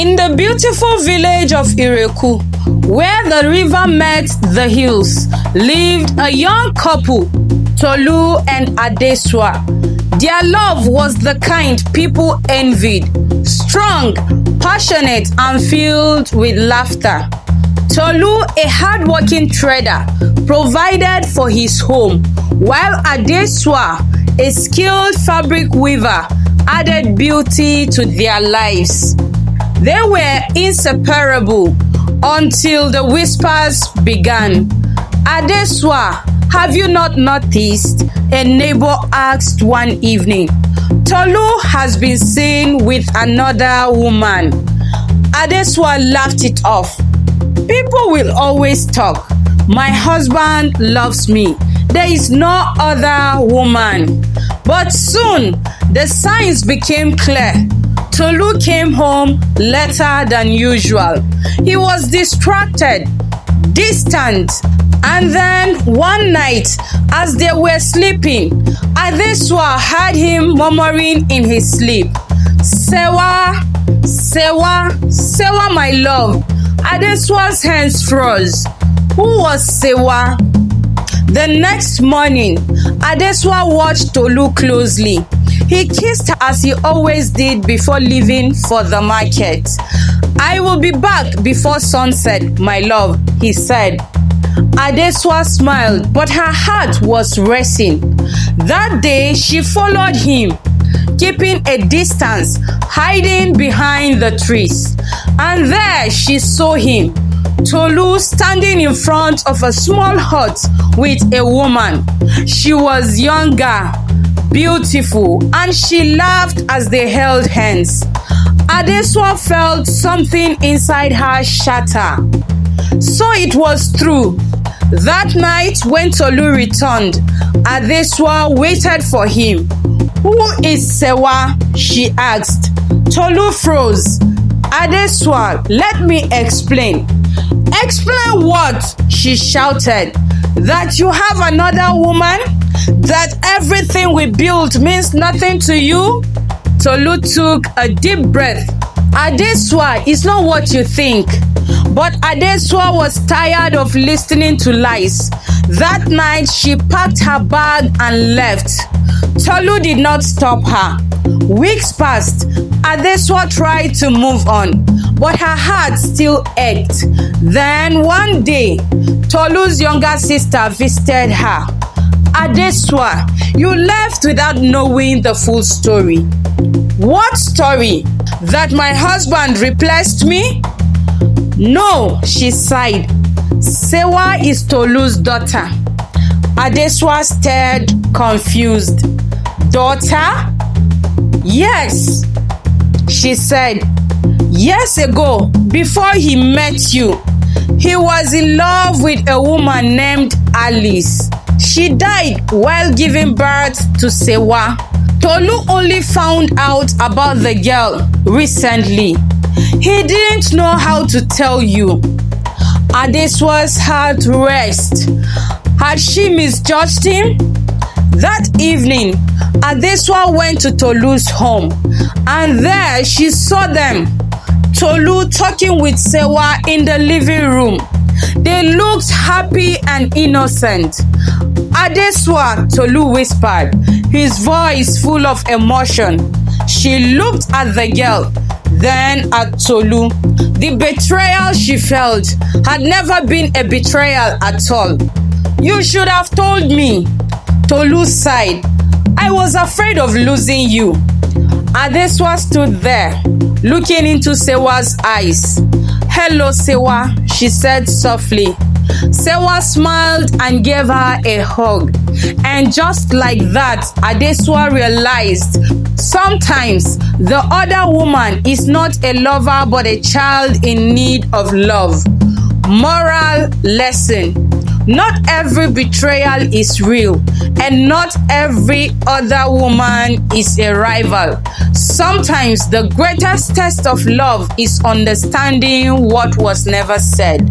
In the beautiful village of Ireku, where the river met the hills, lived a young couple, Tolu and Adesua. Their love was the kind people envied, strong, passionate, and filled with laughter. Tolu, a hard-working trader, provided for his home, while Adesua, a skilled fabric weaver, added beauty to their lives. They were inseparable until the whispers began. "Adesua, have you not noticed?" a neighbor asked one evening. "Tolu has been seen with another woman." Adesua laughed it off. "People will always talk. My husband loves me. There is no other woman." But soon, the signs became clear. Tolu came home later than usual. He was distracted, distant, and then one night, as they were sleeping, Adesua heard him murmuring in his sleep, "Sewa, Sewa, Sewa, my love." Adesua's hands froze. Who was Sewa? The next morning, Adesua watched Tolu closely. He kissed her as he always did before leaving for the market. "I will be back before sunset, my love," he said. Adesua smiled, but her heart was racing. That day, she followed him, keeping a distance, hiding behind the trees. And there she saw him, Tolu, standing in front of a small hut with a woman. She was younger, beautiful, and she laughed as they held hands. Adesua felt something inside her shatter. So it was true. That night when Tolu returned, Adesua waited for him. "Who is Sewa?" she asked. Tolu froze. "Adesua, let me explain." "Explain what?" she shouted. "That you have another woman? That everything we built means nothing to you?" Tolu took a deep breath. "Adesua, is not what you think." But Adesua was tired of listening to lies. That night, she packed her bag and left. Tolu did not stop her. Weeks passed. Adesua tried to move on, but her heart still ached. Then one day, Tolu's younger sister visited her. "Adesua, you left without knowing the full story." "What story? That my husband replaced me?" "No," she sighed. "Sewa is Tolu's daughter." Adesua stared, confused. "Daughter?" "Yes," she said. "Years ago, before he met you, he was in love with a woman named Alice. She died while giving birth to Sewa. Tolu only found out about the girl recently. He didn't know how to tell you." Adesua's heart raced. Had she misjudged him? That evening, Adesua went to Tolu's home, and there she saw them, Tolu talking with Sewa in the living room. They looked happy and innocent. "Adesua," Tolu whispered, his voice full of emotion. She looked at the girl, then at Tolu. The betrayal she felt had never been a betrayal at all. "You should have told me," Tolu sighed. "I was afraid of losing you." Adesua stood there, looking into Sewa's eyes. "Hello, Sewa," she said softly. Sewa smiled and gave her a hug. And just like that, Adesua realized sometimes the other woman is not a lover but a child in need of love. Moral lesson: not every betrayal is real, and not every other woman is a rival. Sometimes the greatest test of love is understanding what was never said.